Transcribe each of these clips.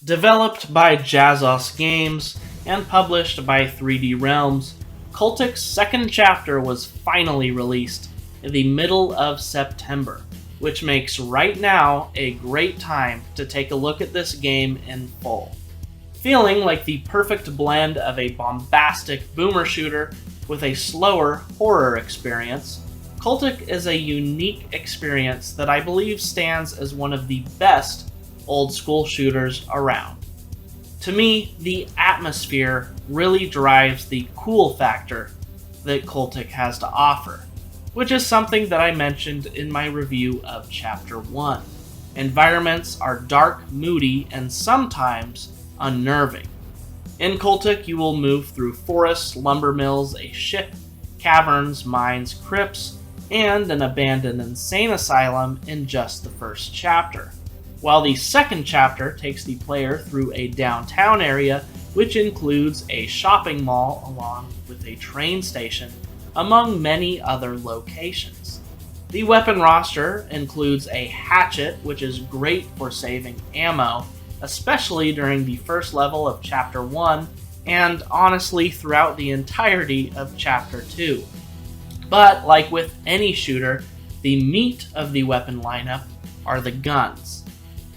Developed by Jazos Games and published by 3D Realms, Cultic's second chapter was finally released in the middle of September, which makes right now a great time to take a look at this game in full. Feeling like the perfect blend of a bombastic boomer shooter with a slower horror experience, Cultic is a unique experience that I believe stands as one of the best old school shooters around. To me, the atmosphere really drives the cool factor that Cultic has to offer, which is something that I mentioned in my review of Chapter 1. Environments are dark, moody, and sometimes unnerving. In Cultic, you will move through forests, lumber mills, a ship, caverns, mines, crypts, and an abandoned insane asylum in just the first chapter, while the second chapter takes the player through a downtown area which includes a shopping mall along with a train station, among many other locations. The weapon roster includes a hatchet, which is great for saving ammo, especially during the first level of Chapter 1, and honestly throughout the entirety of Chapter 2. But like with any shooter, the meat of the weapon lineup are the guns.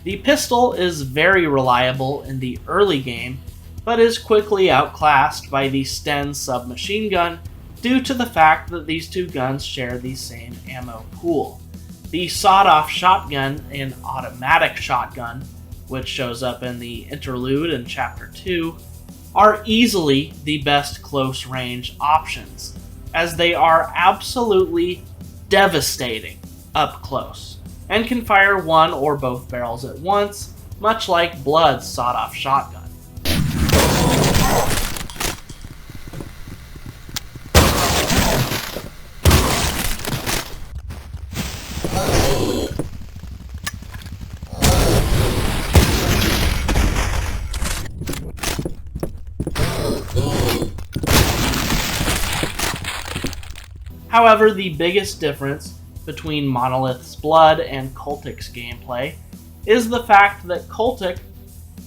The pistol is very reliable in the early game, but is quickly outclassed by the Sten submachine gun due to the fact that these two guns share the same ammo pool. The sawed-off shotgun and automatic shotgun, which shows up in the interlude in Chapter 2, are easily the best close-range options, as they are absolutely devastating up close, and can fire one or both barrels at once, much like Blood's sawed-off shotgun. However, the biggest difference between Monolith's Blood and Cultic's gameplay is the fact that Cultic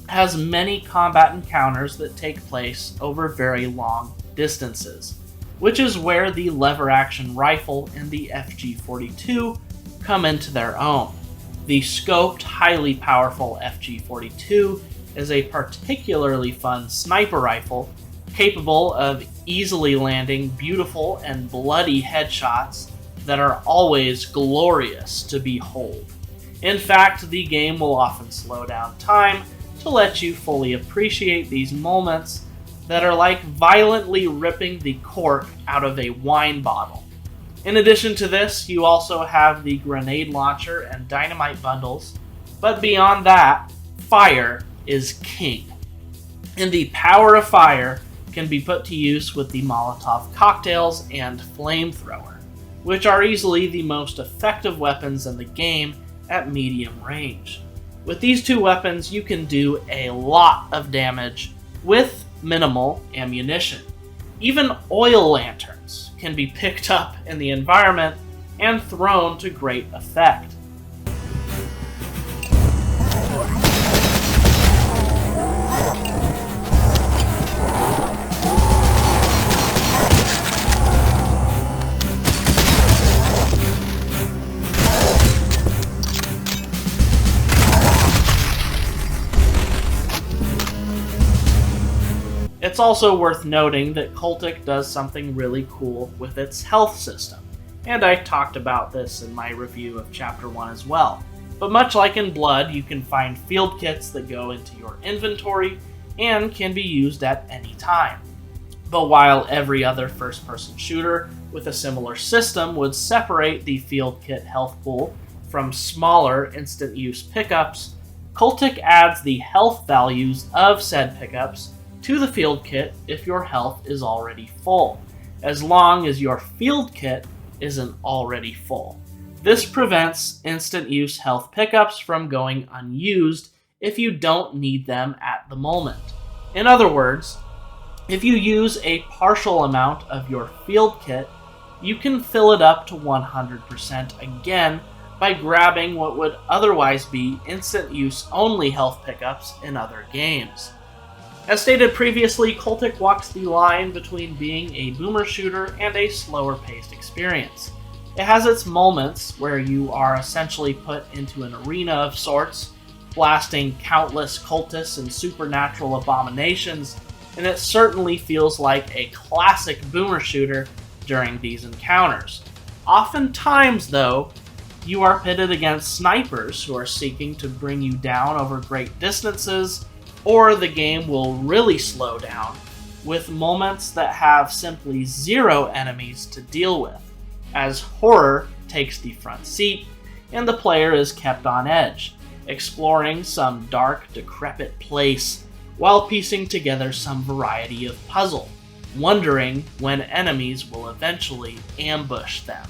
has many combat encounters that take place over very long distances, which is where the lever-action rifle and the FG-42 come into their own. The scoped, highly powerful FG-42 is a particularly fun sniper rifle capable of easily landing beautiful and bloody headshots that are always glorious to behold. In fact, the game will often slow down time to let you fully appreciate these moments that are like violently ripping the cork out of a wine bottle. In addition to this, you also have the grenade launcher and dynamite bundles, but beyond that, fire is king. And the power of fire can be put to use with the Molotov cocktails and flamethrower, which are easily the most effective weapons in the game at medium range. With these two weapons, you can do a lot of damage with minimal ammunition. Even oil lanterns can be picked up in the environment and thrown to great effect. It's also worth noting that Cultic does something really cool with its health system, and I talked about this in my review of Chapter 1 as well. But much like in Blood, you can find field kits that go into your inventory and can be used at any time. But while every other first-person shooter with a similar system would separate the field kit health pool from smaller instant-use pickups, Cultic adds the health values of said pickups to the field kit if your health is already full, as long as your field kit isn't already full. This prevents instant use health pickups from going unused if you don't need them at the moment. In other words, if you use a partial amount of your field kit, you can fill it up to 100% again by grabbing what would otherwise be instant use only health pickups in other games. As stated previously, Cultic walks the line between being a boomer shooter and a slower paced experience. It has its moments where you are essentially put into an arena of sorts, blasting countless cultists and supernatural abominations, and it certainly feels like a classic boomer shooter during these encounters. Oftentimes, though, you are pitted against snipers who are seeking to bring you down over great distances, or the game will really slow down, with moments that have simply zero enemies to deal with, as horror takes the front seat and the player is kept on edge, exploring some dark, decrepit place while piecing together some variety of puzzle, wondering when enemies will eventually ambush them.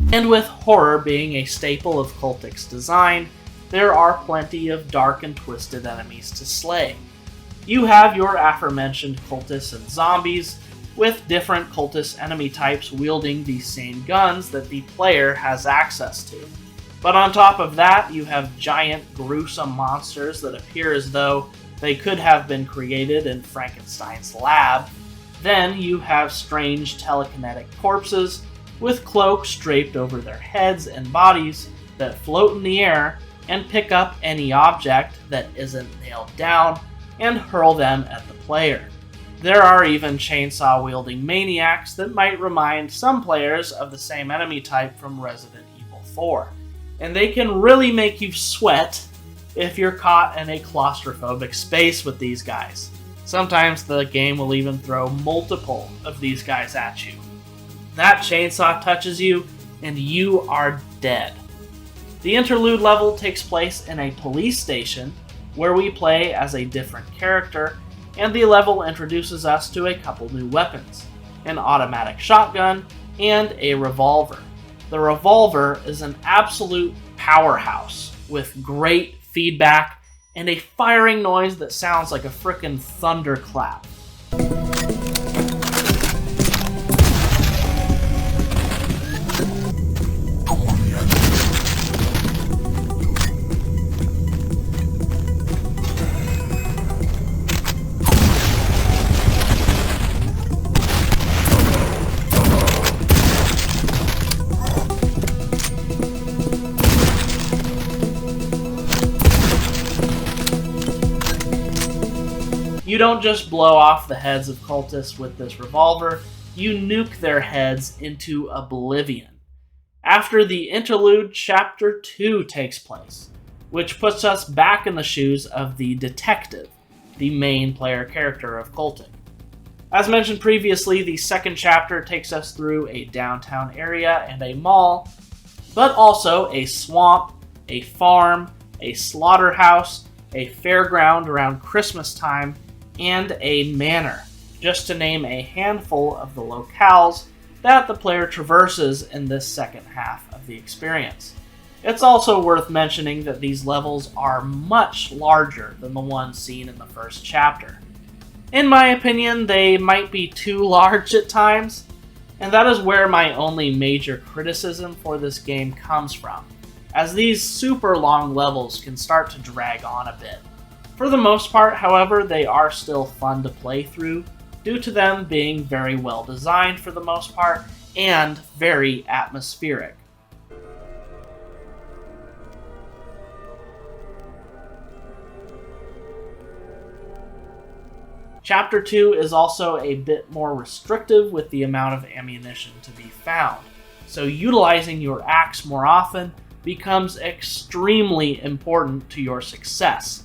And with horror being a staple of Cultic's design, there are plenty of dark and twisted enemies to slay. You have your aforementioned cultists and zombies, with different cultist enemy types wielding the same guns that the player has access to. But on top of that, you have giant, gruesome monsters that appear as though they could have been created in Frankenstein's lab. Then you have strange telekinetic corpses with cloaks draped over their heads and bodies that float in the air and pick up any object that isn't nailed down and hurl them at the player. There are even chainsaw-wielding maniacs that might remind some players of the same enemy type from Resident Evil 4, and they can really make you sweat if you're caught in a claustrophobic space with these guys. Sometimes the game will even throw multiple of these guys at you. That chainsaw touches you, and you are dead. The interlude level takes place in a police station, where we play as a different character, and the level introduces us to a couple new weapons, an automatic shotgun and a revolver. The revolver is an absolute powerhouse, with great feedback and a firing noise that sounds like a frickin' thunderclap. You don't just blow off the heads of cultists with this revolver, you nuke their heads into oblivion. After the interlude, Chapter 2 takes place, which puts us back in the shoes of the detective, the main player character of Cultic. As mentioned previously, the second chapter takes us through a downtown area and a mall, but also a swamp, a farm, a slaughterhouse, a fairground around Christmas time, and a manor, just to name a handful of the locales that the player traverses in this second half of the experience. It's also worth mentioning that these levels are much larger than the ones seen in the first chapter. In my opinion, they might be too large at times, and that is where my only major criticism for this game comes from, as these super long levels can start to drag on a bit. For the most part, however, they are still fun to play through, due to them being very well designed for the most part, and very atmospheric. Chapter 2 is also a bit more restrictive with the amount of ammunition to be found, so utilizing your axe more often becomes extremely important to your success,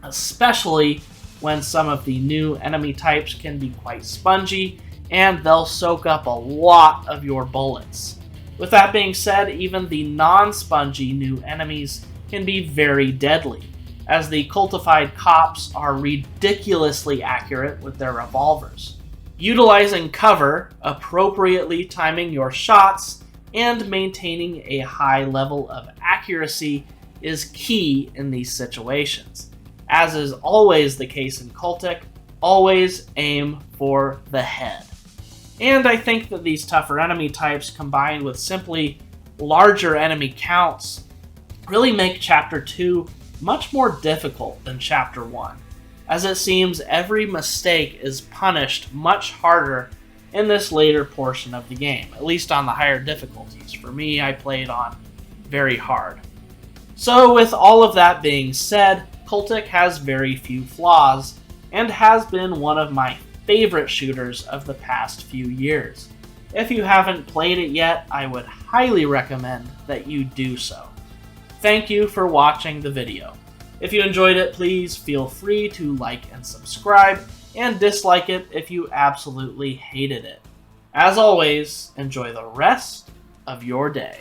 especially when some of the new enemy types can be quite spongy and they'll soak up a lot of your bullets. With that being said, even the non-spongy new enemies can be very deadly, as the cultified cops are ridiculously accurate with their revolvers. Utilizing cover, appropriately timing your shots, and maintaining a high level of accuracy is key in these situations. As is always the case in Cultic, always aim for the head. And I think that these tougher enemy types combined with simply larger enemy counts really make Chapter 2 much more difficult than Chapter 1, as it seems every mistake is punished much harder in this later portion of the game, at least on the higher difficulties. For me, I played on very hard. So with all of that being said, Cultic has very few flaws, and has been one of my favorite shooters of the past few years. If you haven't played it yet, I would highly recommend that you do so. Thank you for watching the video. If you enjoyed it, please feel free to like and subscribe, and dislike it if you absolutely hated it. As always, enjoy the rest of your day.